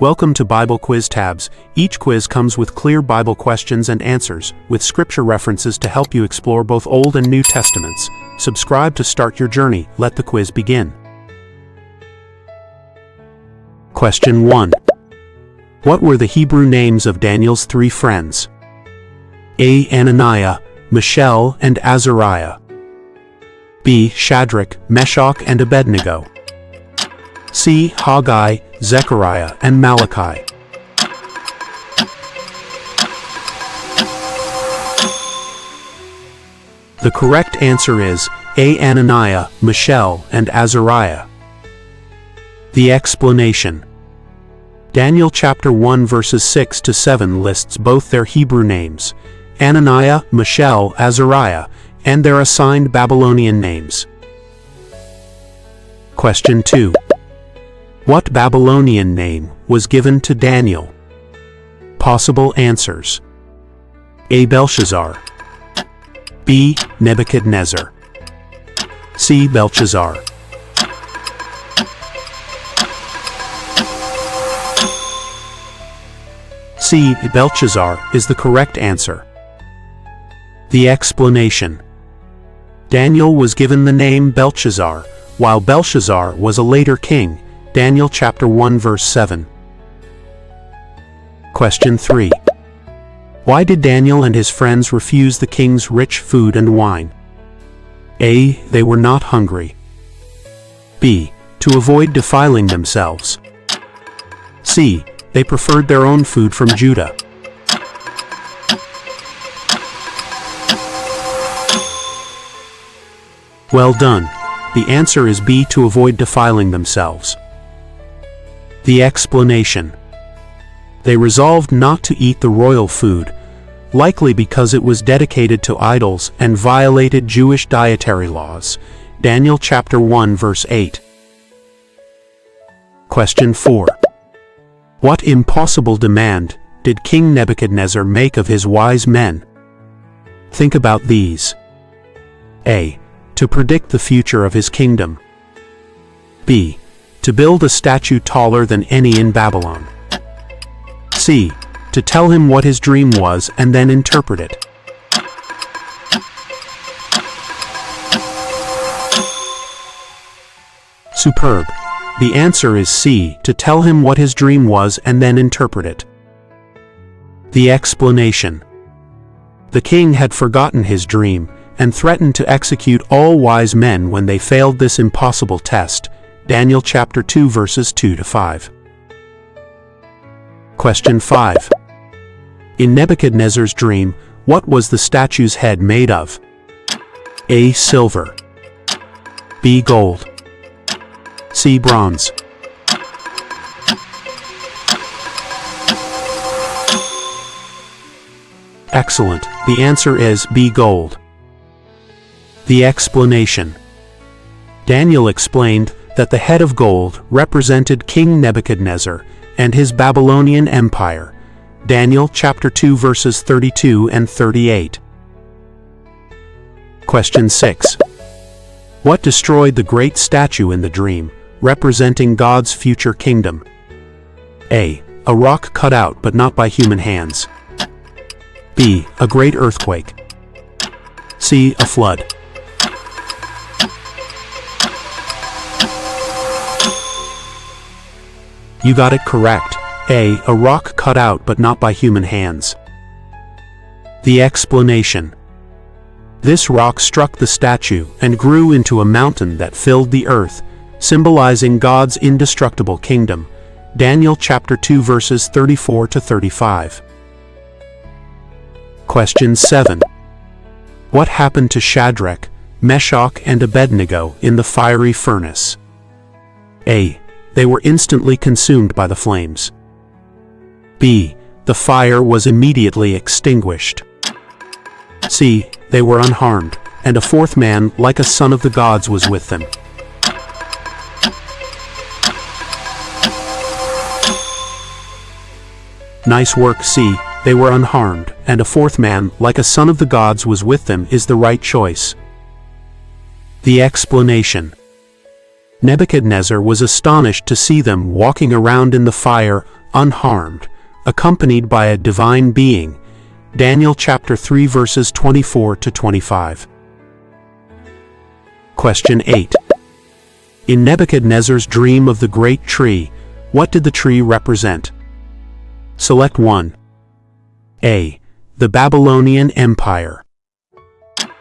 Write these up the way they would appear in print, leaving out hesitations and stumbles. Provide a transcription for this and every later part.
Welcome to Bible Quiz Tabs. Each quiz comes with clear Bible questions and answers, with scripture references to help you explore both Old and New Testaments. Subscribe to start your journey. Let the quiz begin. Question 1. What were the Hebrew names of Daniel's three friends? A. Ananiah, Mishael, and Azariah. B. Shadrach, Meshach, and Abednego. C. Haggai, Zechariah, and Malachi. The correct answer is A. Ananiah, Mishael, and Azariah. The explanation. Daniel chapter 1 verses 6 to 7 lists both their Hebrew names, Ananiah, Mishael, Azariah, and their assigned Babylonian names. Question 2. What Babylonian name was given to Daniel? Possible answers. A. Belteshazzar. B. Nebuchadnezzar. C. Belteshazzar. C. Belteshazzar is the correct answer. The explanation. Daniel was given the name Belteshazzar, while Belshazzar was a later king. Daniel chapter 1 verse 7. Question 3. Why did Daniel and his friends refuse the king's rich food and wine? A. They were not hungry. B. To avoid defiling themselves. C. They preferred their own food from Judah. Well done. The answer is B. To avoid defiling themselves. The explanation. They resolved not to eat the royal food, likely because it was dedicated to idols and violated Jewish dietary laws. Daniel chapter 1 verse 8. Question 4. What impossible demand did King Nebuchadnezzar make of his wise men? Think about these. A. To predict the future of his kingdom. B. To build a statue taller than any in Babylon. C. To tell him what his dream was and then interpret it. Superb. The answer is C. To tell him what his dream was and then interpret it. The explanation. The king had forgotten his dream and threatened to execute all wise men when they failed this impossible test. Daniel chapter 2 verses 2 to 5. Question 5. In Nebuchadnezzar's dream, what was the statue's head made of? A. Silver. B. Gold. C. Bronze. Excellent. The answer is B. Gold. The explanation. Daniel explained that the head of gold represented King Nebuchadnezzar and his Babylonian Empire. Daniel chapter 2 verses 32 and 38. Question 6. What destroyed the great statue in the dream, representing God's future kingdom? A. A rock cut out but not by human hands. B. A great earthquake. C. A flood. You got it correct. A. A rock cut out but not by human hands. The explanation. This rock struck the statue and grew into a mountain that filled the earth, symbolizing God's indestructible kingdom. Daniel chapter 2 verses 34 to 35. Question 7. What happened to Shadrach, Meshach, and Abednego in the fiery furnace? A. They were instantly consumed by the flames. B. The fire was immediately extinguished. C. They were unharmed, and a fourth man, like a son of the gods, was with them. Nice work, C. They were unharmed, and a fourth man, like a son of the gods, was with them is the right choice. The explanation. Nebuchadnezzar was astonished to see them walking around in the fire, unharmed, accompanied by a divine being. Daniel chapter 3 verses 24 to 25. Question 8. In Nebuchadnezzar's dream of the great tree, what did the tree represent? Select 1. A. The Babylonian Empire.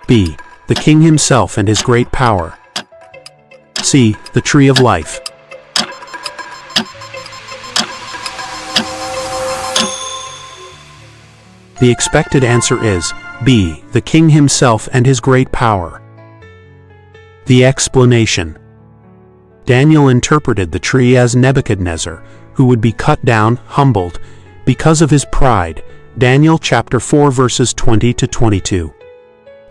B. The king himself and his great power. C. The tree of life. The expected answer is B. The king himself and his great power. The explanation. Daniel interpreted the tree as Nebuchadnezzar, who would be cut down, humbled, because of his pride. Daniel chapter 4 verses 20 to 22.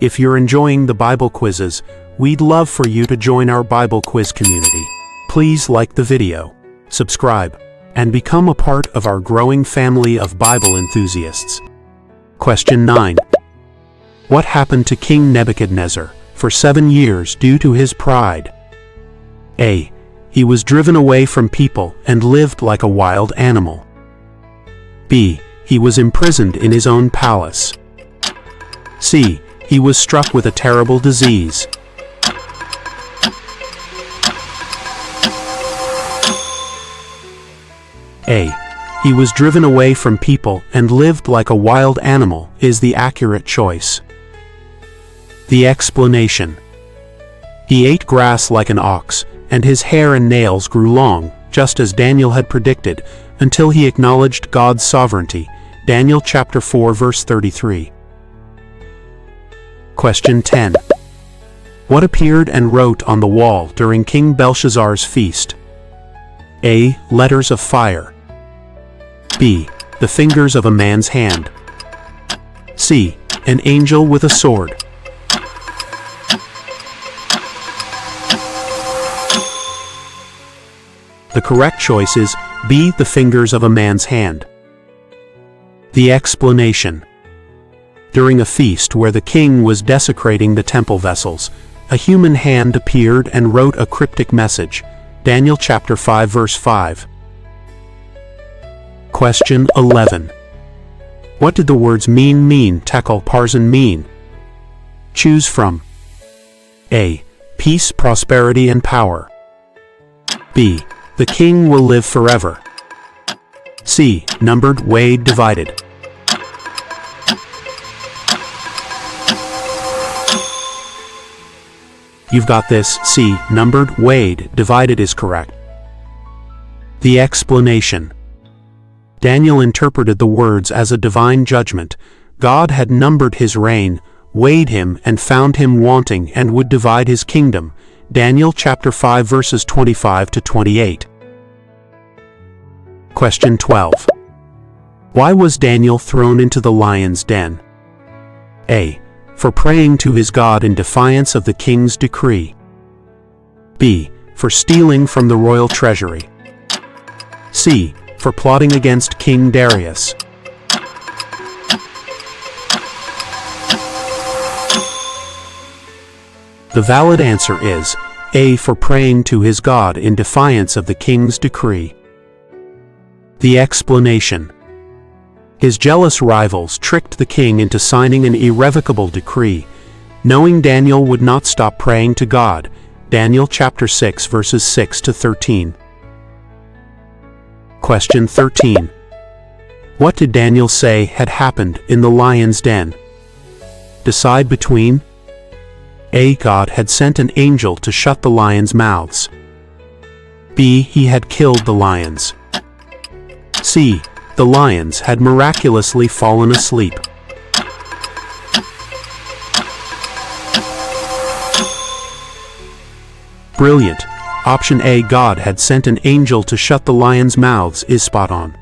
If you're enjoying the Bible quizzes, we'd love for you to join our Bible quiz community. Please like the video, subscribe, and become a part of our growing family of Bible enthusiasts. Question 9. What happened to King Nebuchadnezzar for 7 years due to his pride? A. He was driven away from people and lived like a wild animal. B. He was imprisoned in his own palace. C. He was struck with a terrible disease. A. He was driven away from people and lived like a wild animal is the accurate choice. The explanation. He ate grass like an ox, and his hair and nails grew long, just as Daniel had predicted, until he acknowledged God's sovereignty. Daniel chapter 4 verse 33. Question 10. What appeared and wrote on the wall during King Belteshazzar's feast? A. Letters of fire. B. The fingers of a man's hand. C. An angel with a sword. The correct choice is B. The fingers of a man's hand. The explanation. During a feast where the king was desecrating the temple vessels, a human hand appeared and wrote a cryptic message. Daniel chapter 5 verse 5. Question 11. What did the words mean, tekel, parson mean? Choose from A. Peace, prosperity, and power. B. The king will live forever. C. Numbered, weighed, divided. You've got this. C. Numbered, weighed, divided is correct. The explanation. Daniel interpreted the words as a divine judgment. God had numbered his reign, weighed him, and found him wanting and would divide his kingdom. Daniel chapter 5 verses 25 to 28. Question 12. Why was Daniel thrown into the lion's den? A. For praying to his God in defiance of the king's decree. B. For stealing from the royal treasury. C. For plotting against King Darius. The valid answer is A. For praying to his God in defiance of the king's decree. The explanation. His jealous rivals tricked the king into signing an irrevocable decree, knowing Daniel would not stop praying to God. Daniel chapter 6 verses 6 to 13. Question 13. What did Daniel say had happened in the lion's den? Decide between A. God had sent an angel to shut the lions' mouths. B. He had killed the lions. C. The lions had miraculously fallen asleep. Brilliant. Option A. God had sent an angel to shut the lions' mouths is spot on.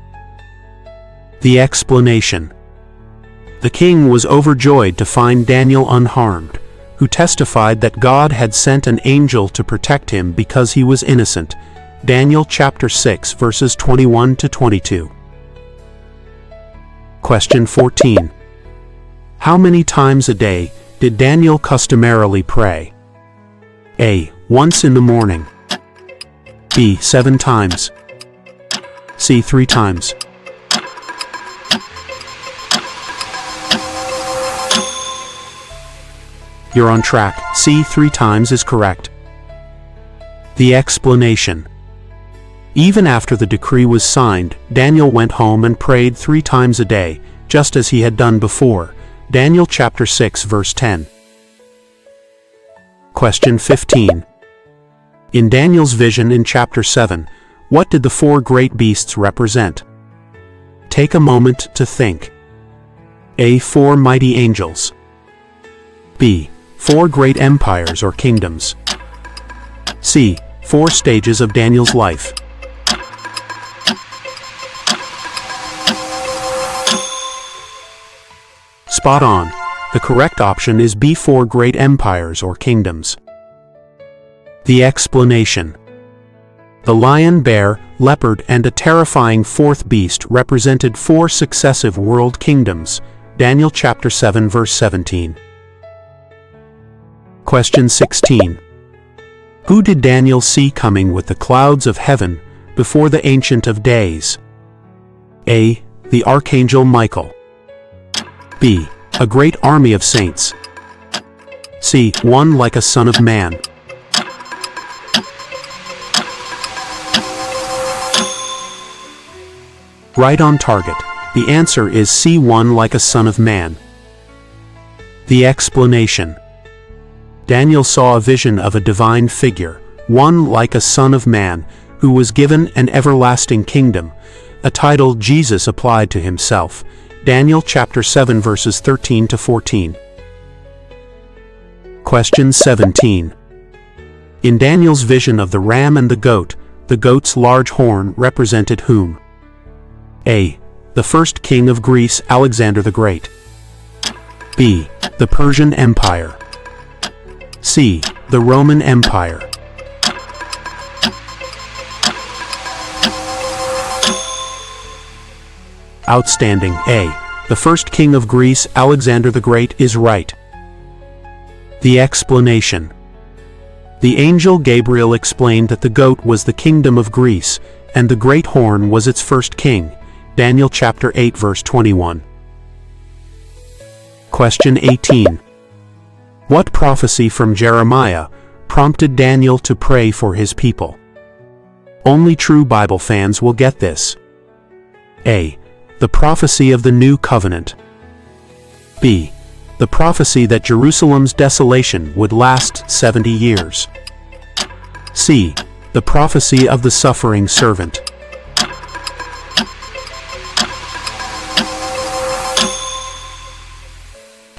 The explanation. The king was overjoyed to find Daniel unharmed, who testified that God had sent an angel to protect him because he was innocent. Daniel chapter 6 verses 21 to 22. Question 14. How many times a day did Daniel customarily pray? A. Once in the morning. B. 7 times. C. 3 times. You're on track. C. 3 times is correct. The explanation. Even after the decree was signed, Daniel went home and prayed 3 times a day, just as he had done before. Daniel chapter 6 verse 10. Question 15. In Daniel's vision in chapter 7, what did the 4 great beasts represent? Take a moment to think. A. 4 mighty angels. B. 4 great empires or kingdoms. C. 4 stages of Daniel's life. Spot on. The correct option is B. 4 great empires or kingdoms. The explanation. The lion, bear, leopard, and a terrifying 4th beast represented 4 successive world kingdoms. Daniel chapter 7 verse 17. Question 16. Who did Daniel see coming with the clouds of heaven before the Ancient of Days? A. The Archangel Michael. B. A great army of saints. C. One like a son of man. Right on target. The answer is C. One like a son of man. The explanation. Daniel saw a vision of a divine figure, one like a son of man, who was given an everlasting kingdom, a title Jesus applied to himself. Daniel chapter 7 verses 13 to 14. Question 17. In Daniel's vision of the ram and the goat's large horn represented whom? A. The first king of Greece, Alexander the Great. B. The Persian Empire. C. The Roman Empire. Outstanding. A. The first king of Greece, Alexander the Great, is right. The explanation. The angel Gabriel explained that the goat was the kingdom of Greece, and the great horn was its first king. Daniel chapter 8 verse 21. Question 18. What prophecy from Jeremiah prompted Daniel to pray for his people? Only true Bible fans will get this. A. The prophecy of the New Covenant. B. The prophecy that Jerusalem's desolation would last 70 years. C. The prophecy of the suffering servant.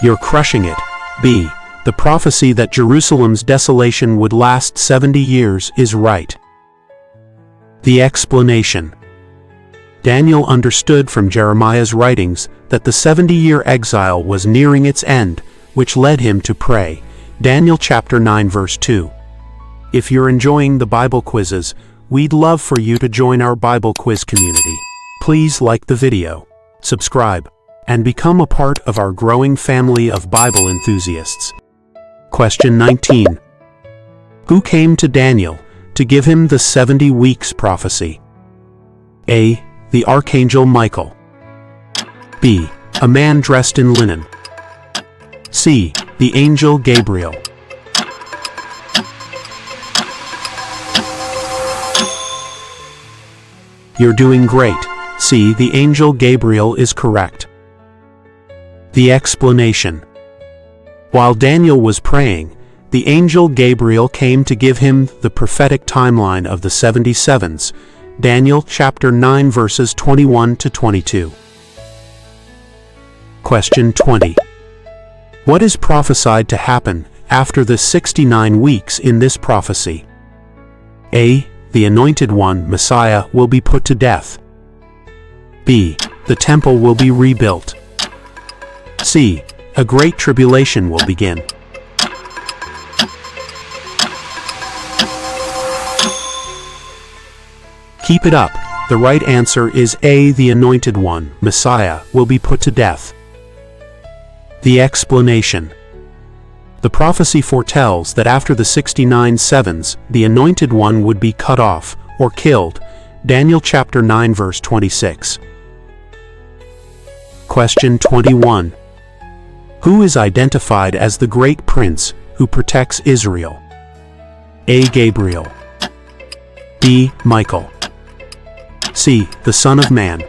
You're crushing it. B. The prophecy that Jerusalem's desolation would last 70 years is right. The explanation. Daniel understood from Jeremiah's writings that the 70-year exile was nearing its end, which led him to pray. Daniel chapter 9 verse 2. If you're enjoying the Bible quizzes, we'd love for you to join our Bible quiz community. Please like the video, subscribe, and become a part of our growing family of Bible enthusiasts. Question 19. Who came to Daniel to give him the 70 weeks prophecy? A. The Archangel Michael. B. A man dressed in linen. C. The angel Gabriel. You're doing great. C. The angel Gabriel is correct. The explanation. While Daniel was praying, the angel Gabriel came to give him the prophetic timeline of the 77s. Daniel chapter 9 verses 21 to 22. Question 20. What is prophesied to happen after the 69 weeks in this prophecy? A. The Anointed One, Messiah, will be put to death. B. The temple will be rebuilt. C. A great tribulation will begin. Keep it up. The right answer is A. The Anointed One, Messiah, will be put to death. The explanation. The prophecy foretells that after the 69 sevens, the Anointed One would be cut off, or killed. Daniel chapter 9 verse 26. Question 21. Who is identified as the great prince who protects Israel? A. Gabriel. B. Michael. C. The Son of Man.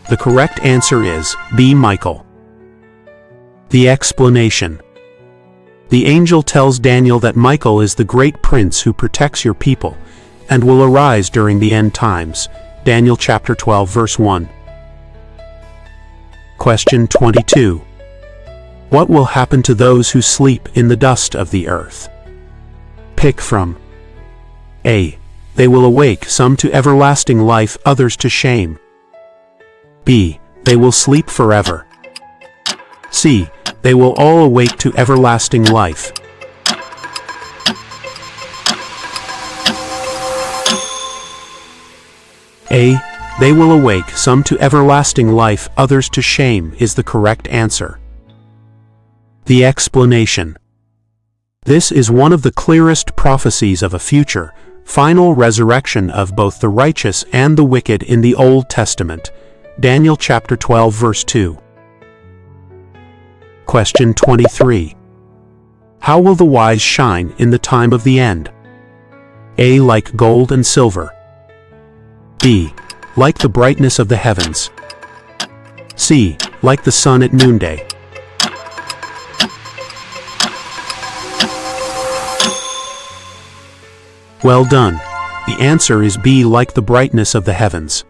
The correct answer is B. Michael. The explanation. The angel tells Daniel that Michael is the great prince who protects your people and will arise during the end times. Daniel chapter 12 verse 1. Question 22. What will happen to those who sleep in the dust of the earth? Pick from A. They will awake, some to everlasting life, others to shame. B. They will sleep forever. C. They will all awake to everlasting life. A. They will awake, some to everlasting life, others to shame is the correct answer. The explanation. This is one of the clearest prophecies of a future, final resurrection of both the righteous and the wicked in the Old Testament. Daniel chapter 12 verse 2. Question 23. How will the wise shine in the time of the end? A. Like gold and silver. B. Like the brightness of the heavens. C. Like the sun at noonday. Well done. The answer is B. Like the brightness of the heavens.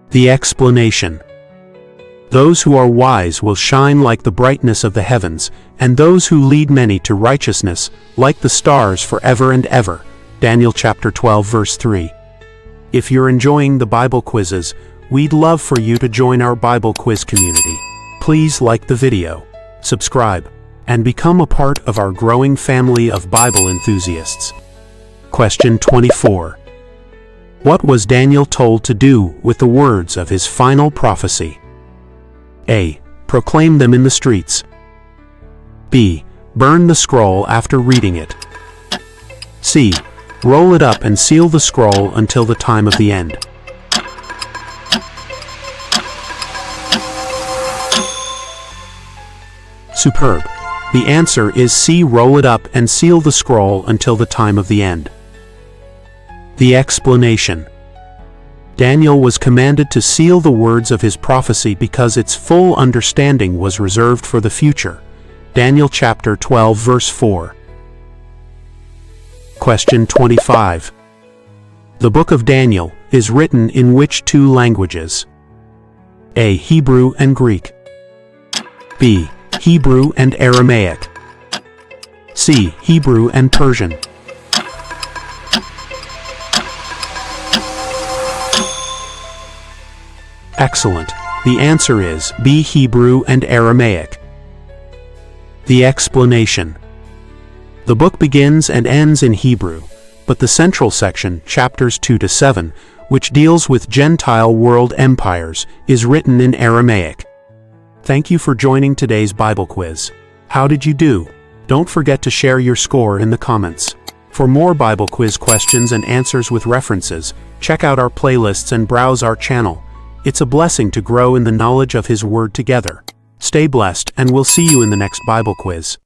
The explanation. Those who are wise will shine like the brightness of the heavens, and those who lead many to righteousness, like the stars forever and ever. Daniel chapter 12 verse 3. If you're enjoying the Bible quizzes, we'd love for you to join our Bible quiz community. Please like the video, subscribe, and become a part of our growing family of Bible enthusiasts. Question 24. What was Daniel told to do with the words of his final prophecy? A. Proclaim them in the streets. B. Burn the scroll after reading it. C. Roll it up and seal the scroll until the time of the end. Superb. The answer is C. Roll it up and seal the scroll until the time of the end. The explanation. Daniel was commanded to seal the words of his prophecy because its full understanding was reserved for the future. Daniel chapter 12 verse 4. Question 25. The book of Daniel is written in which two languages? A. Hebrew and Greek. B. Hebrew and Aramaic. C. Hebrew and Persian. Excellent. The answer is B. Hebrew and Aramaic. The explanation. The book begins and ends in Hebrew, but the central section, chapters 2 to 7, which deals with Gentile world empires, is written in Aramaic. Thank you for joining today's Bible quiz. How did you do? Don't forget to share your score in the comments. For more Bible quiz questions and answers with references, check out our playlists and browse our channel. It's a blessing to grow in the knowledge of His Word together. Stay blessed, and we'll see you in the next Bible quiz.